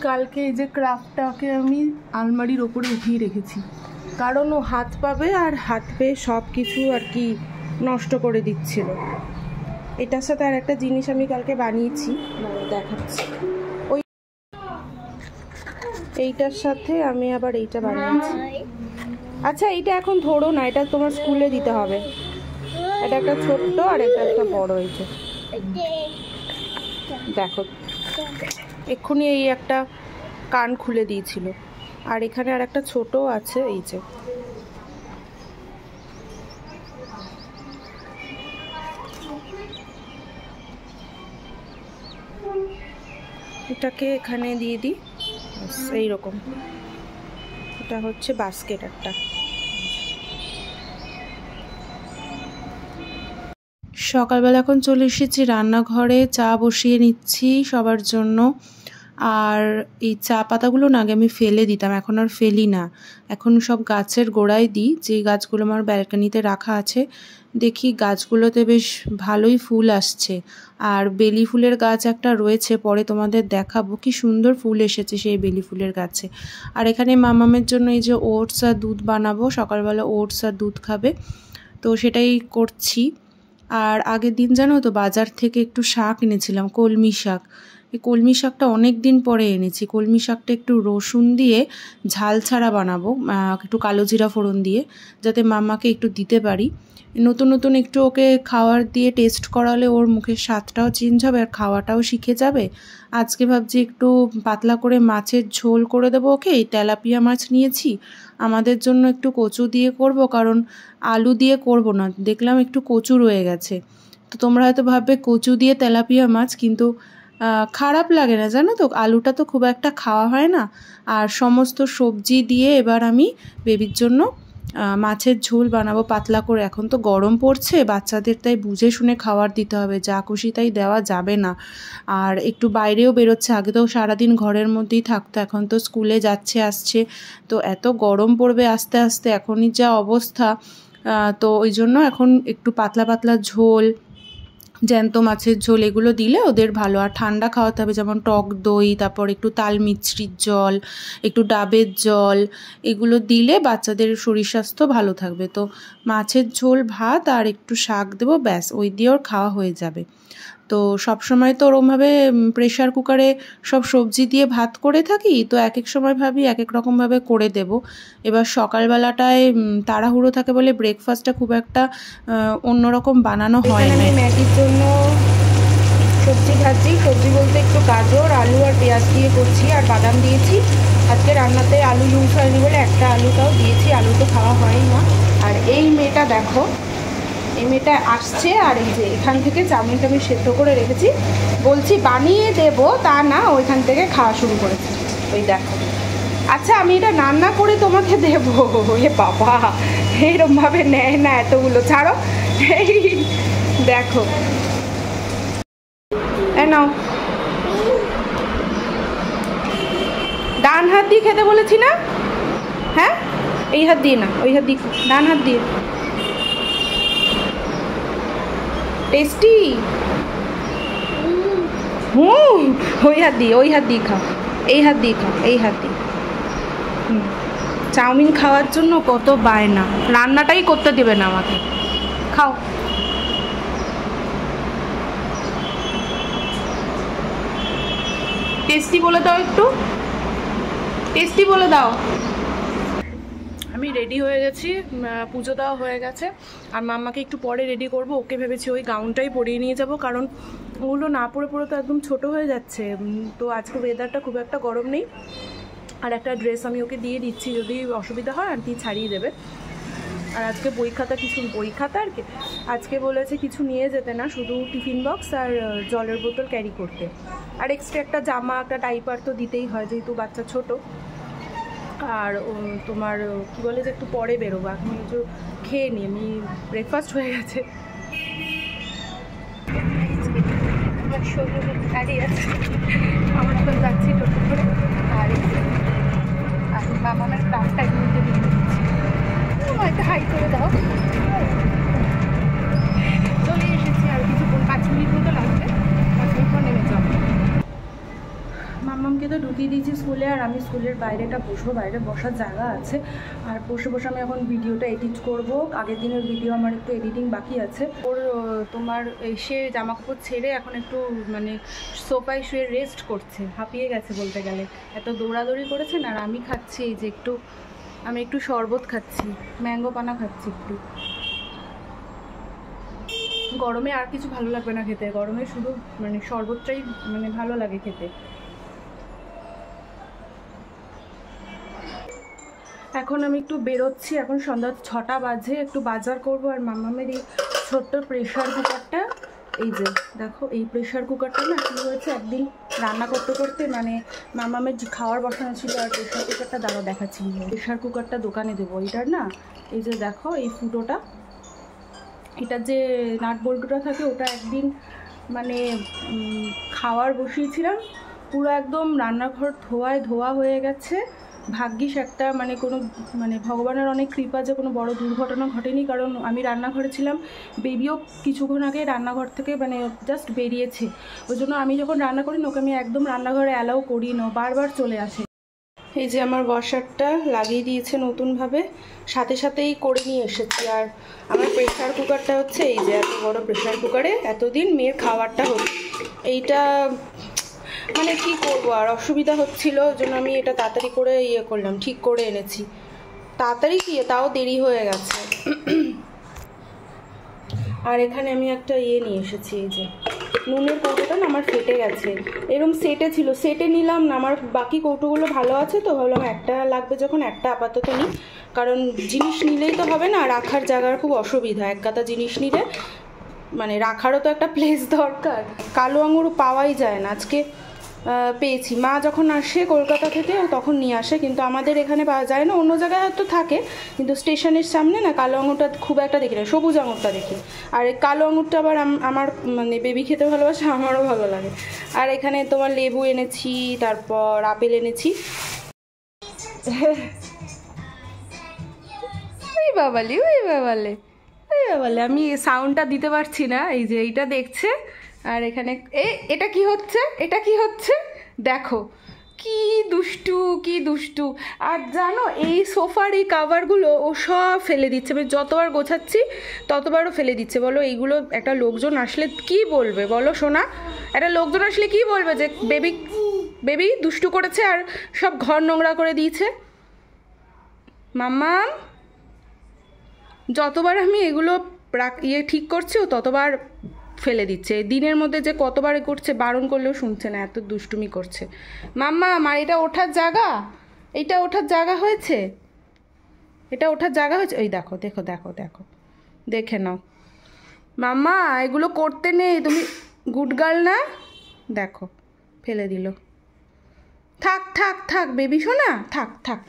কালকে এই যে ক্রাফটটাকে আমি আলমারির ওপরে উঠিয়ে রেখেছি, কারণ ও হাত পাবে আর হাত পেয়ে সব কিছু আর কি নষ্ট করে দিচ্ছিল। এটার সাথে আর একটা জিনিস আমি কালকে বানিয়েছি, দেখাচ্ছি। ওই এইটার সাথে আমি আবার এইটা বানিয়েছি। আচ্ছা এইটা এখন ধরো না, এটা তোমার স্কুলে দিতে হবে। এটা একটা ছোট্ট আর এটা একটা বড়। এই যে দেখো, এক্ষুনি এই একটা কান খুলে দিয়েছিল, আর এখানে আর একটা ছোট আছে। এই যে এটাকে এখানে দিয়ে দিই, এইরকম। এটা হচ্ছে বাস্কেট একটা। সকালবেলা এখন চলে এসেছি রান্নাঘরে, চা বসিয়ে নিচ্ছি সবার জন্য। আর এই চা পাতাগুলো না আগে আমি ফেলে দিতাম, এখন আর ফেলি না, এখন সব গাছের গোড়ায় দিই। যে গাছগুলো আমার ব্যালকনিতে রাখা আছে, দেখি গাছগুলোতে বেশ ভালোই ফুল আসছে। আর বেলি ফুলের গাছ একটা রয়েছে, পরে তোমাদের দেখাবো, কি সুন্দর ফুল এসেছে সেই বেলি ফুলের গাছে। আর এখানে মামামের জন্য এই যে ওটস আর দুধ বানাবো, সকালবেলা ওটস আর দুধ খাবে, তো সেটাই করছি। আর আগের দিন জানো তো বাজার থেকে একটু শাক এনেছিলাম, কলমি শাক। এই কলমি শাকটা অনেক দিন পরে এনেছি। কলমি শাকটা একটু রসুন দিয়ে ঝাল ছাড়া বানাবো, একটু কালো জিরা ফোড়ন দিয়ে, যাতে মাম্মাকে একটু দিতে পারি। নতুন নতুন একটু ওকে খাওয়ার দিয়ে টেস্ট করালে ওর মুখের স্বাদটাও চেঞ্জ হবে আর খাওয়াটাও শিখে যাবে। আজকে ভাবছি একটু পাতলা করে মাছের ঝোল করে দেবো ওকে। এই তেলাপিয়া মাছ নিয়েছি, আমাদের জন্য একটু কচু দিয়ে করব, কারণ আলু দিয়ে করব না, দেখলাম একটু কচু রয়ে গেছে। তো তোমরা হয়তো ভাববে কচু দিয়ে তেলাপিয়া মাছ, কিন্তু খারাপ লাগে না জানো তো, আলুটা তো খুব একটা খাওয়া হয় না। আর সমস্ত সবজি দিয়ে এবার আমি বেবির জন্য মাছের ঝোল বানাবো পাতলা করে। এখন তো গরম পড়ছে, বাচ্চাদের তাই বুঝে শুনে খাবার দিতে হবে, যা খুশি তাই দেওয়া যাবে না। আর একটু বাইরেও বেরোচ্ছে, আগে তো সারাদিন ঘরের মধ্যেই থাকতো, এখন তো স্কুলে যাচ্ছে আসছে, তো এত গরম পড়বে আস্তে আস্তে, এখনই যা অবস্থা। তো ওই জন্য এখন একটু পাতলা পাতলা ঝোল, জ্যান্ত মাছের ঝোল এগুলো দিলে ওদের ভালো। আর ঠান্ডা খাওয়াতে হবে, যেমন টক দই, তারপর একটু তাল মিছরির জল, একটু ডাবের জল, এগুলো দিলে বাচ্চাদের শরীর স্বাস্থ্য ভালো থাকবে। তো মাছের ঝোল, ভাত আর একটু শাক দেবো, ব্যাস ওই দিয়ে ওর খাওয়া হয়ে যাবে। তো সবসময় তো ওরমভাবে প্রেশার কুকারে সব সবজি দিয়ে ভাত করে থাকি, তো এক এক সময় ভাবি এক এক রকমভাবে করে দেব। এবার সকালবেলাটায় তাড়াহুড়ো থাকে বলে ব্রেকফাস্টটা খুব একটা অন্যরকম বানানো হয় না। ম্যাগির জন্য সবজি ভাজি, সবজি বলতে একটু গাজর, আলু আর পেঁয়াজ দিয়ে করছি, আর বাদাম দিয়েছি। আজকে রান্নাতে আলু ইউজ হয়নি বলে একটা আলুটাও দিয়েছি, আলু তো খাওয়া হয় না। আর এই মেয়েটা দেখো, এই মেয়েটা আসছে, আর এই যে এখান থেকে চাউমিনটা আমি সেদ্ধ করে রেখেছি, বলছি বানিয়ে দেব, তা না ওইখান থেকে খাওয়া শুরু করেছে। ওই দেখো, আচ্ছা আমি এটা রান্না করে তোমাকে দেবো? এ বাবা, এইরকমভাবে নেয় না এতগুলো, ছাড়ো। এই দেখো, নাও, ডান হাত দিয়ে খেতে বলেছি না? হ্যাঁ, এই হাত দিয়ে না, ওই হাত দিয়ে, ডান হাত দিয়ে। টেস্টি। ওই হাত দিয়ে, ওই হাত দিয়ে খাও, এই হাত দিয়ে খাও, এই হাত দিয়ে। চাউমিন খাওয়ার জন্য কত বায়না, রান্নাটাই করতে দেবে না আমাকে। খাও। টেস্টি বলে দাও, একটু টেস্টি বলে দাও। আমি রেডি হয়ে গেছি, পুজো দেওয়া হয়ে গেছে, আর মাম্মাকে একটু পরে রেডি করব। ওকে ভেবেছি ওই গাউনটাই পরিয়ে নিয়ে যাব, কারণ ওগুলো না পরে পরে তো একদম ছোট হয়ে যাচ্ছে। তো আজকে ওয়েদারটা খুব একটা গরম নেই, আর একটা ড্রেস আমি ওকে দিয়ে দিচ্ছি, যদি অসুবিধা হয় আন্টি ছাড়িয়ে দেবে। আর আজকে বই খাতা আর কি আজকে বলেছে কিছু নিয়ে যেতে না, শুধু টিফিন বক্স আর জলের বোতল ক্যারি করতে, আর এক্সট্রা একটা জামা, একটা ডাইপার তো দিতেই হয়, যেহেতু বাচ্চা ছোট। আর তোমার কি বলে যে একটু পরে বেরোবো, এখন কিছু খেয়ে নিই, আমি ব্রেকফাস্ট হয়ে গেছে। আমার এখন যাচ্ছি টোটো করে, আর মামার ক্লাসটা এক মিনিটে নিয়ে নিচ্ছি। একটা হাই করে দাও। চলে এসেছি, আর কিছু 5 মিনিট মতো লাগবে, 5 মিনিট পর নেমে যাবো। মাম্মা মামামকে তো ঢুকিয়ে দিয়েছি স্কুলে, আর আমি স্কুলের বাইরেটা বসবো, বাইরে বসার জায়গা আছে। আর বসে বসে আমি এখন ভিডিওটা এডিট করব। আগের দিনের ভিডিও আমার একটু এডিটিং বাকি আছে। ওর তোমার এসে জামা কাপড় ছেড়ে এখন একটু মানে সোফায় শুয়ে রেস্ট করছে, হাঁপিয়ে গেছে বলতে গেলে, এত দৌড়াদৌড়ি করেছে না। আর আমি খাচ্ছি এই যে আমি একটু শরবত খাচ্ছি, ম্যাঙ্গো পানা খাচ্ছি একটু। গরমে আর কিছু ভালো লাগবে না খেতে, গরমে শুধু মানে শরবতটাই মানে ভালো লাগে খেতে। এখন আমি একটু বেরোচ্ছি, এখন সন্ধ্যা 6টা বাজে, একটু বাজার করব। আর মামামের এই ছোট্ট প্রেশার কুকারটা, এই যে দেখো এই প্রেশার কুকারটা না কী হয়েছে, একদিন রান্না করতে করতে মানে মামামের খাওয়ার বসানো ছিল, আর প্রেশার কুকারটা দাঁড়া দেখাচ্ছি। প্রেশার কুকারটা দোকানে দেবো, এটার না এই যে দেখো এই ফুটোটা, এটার যে নাট বল্টুটা থাকে, ওটা একদিন মানে খাওয়ার বসিয়েছিলাম, পুরো একদম রান্নাঘর ধোয়া হয়ে গেছে। ভাগ্যিস একটা মানে কোনো মানে ভগবানের অনেক কৃপা যে কোনো বড় দুর্ঘটনা ঘটেনি, কারণ আমি রান্নাঘরে ছিলাম, বেবিও কিছুক্ষণ আগে রান্নাঘর থেকে মানে জাস্ট বেরিয়েছে। ওই জন্য আমি যখন রান্না করি না, ওকে আমি একদম রান্নাঘরে অ্যালাউ করি না, বারবার চলে আসে। এই যে আমার ওয়াশারটা লাগিয়ে দিয়েছে নতুনভাবে, সাথে সাথেই করে নিয়ে এসেছি। আর আমার প্রেশার কুকারটা হচ্ছে এই যে এত বড় প্রেশার কুকারে এতদিন মেয়ের খাবারটা হতো, এইটা মানে কি করবো, আর অসুবিধা হচ্ছিল, ওই জন্য আমি এটা তাড়াতাড়ি করে করলাম, ঠিক করে এনেছি। তাড়াতাড়ি কি, তাও দেরি হয়ে গেছে। আর এখানে আমি একটা নিয়ে এসেছি, এই যে নুনের কৌটোটা না আমার ফেটে গেছে, এরকম সেটে ছিল, সেটে নিলাম না, আমার বাকি কৌটোগুলো ভালো আছে তো ভাবলাম একটা লাগবে যখন একটা আপাতত নিই, কারণ জিনিস নিলেই তো হবে না, রাখার জায়গার খুব অসুবিধা, এক গাদা জিনিস নিলে মানে রাখারও তো একটা প্লেস দরকার। কালো আঙুর পাওয়াই যায় না, আজকে পেয়েছি, মা যখন আসে কলকাতা থেকে তখন নিয়ে আসে, কিন্তু আমাদের এখানে পাওয়া যায় না, অন্য জায়গায় হয়তো থাকে, কিন্তু স্টেশনের সামনে না কালো আঙুরটা খুব একটা দেখি না, সবুজ আঙুরটা দেখি। আর এই কালো আঙুরটা আবার আমার মানে বেবি খেতে ভালোবাসে, আমারও ভালো লাগে। আর এখানে তোমার লেবু এনেছি, তারপর আপেল এনেছি। ওই বাবালে আমি সাউন্ডটা দিতে পারছি না, এই যে এইটা দেখছে। আর এখানে এটা কি হচ্ছে দেখো, কি দুষ্টু। আর জানো এই সোফার এই কাভারগুলো ও সব ফেলে দিচ্ছে, আমি যতবার গোছাচ্ছি ততবারও ফেলে দিচ্ছে। বলো এইগুলো একটা লোকজন আসলে কি বলবে, বলো সোনা, একটা লোকজন আসলে কি বলবে যে বেবি দুষ্টু করেছে আর সব ঘর নোংরা করে দিয়েছে। মাম্মা যতবার আমি এগুলো ঠিক করছি ও ততবার ফেলে দিচ্ছে, দিনের মধ্যে যে কতবার করছে, বারণ করলেও শুনছে না, এত দুষ্টুমি করছে। মাম্মা আমার এটা ওঠার জায়গা হয়েছে, ওই দেখো দেখে নাও। মাম্মা এগুলো করতে নেই, তুমি গুড গার্ল না, দেখো ফেলে দিল। থাক বেবি সোনা, থাক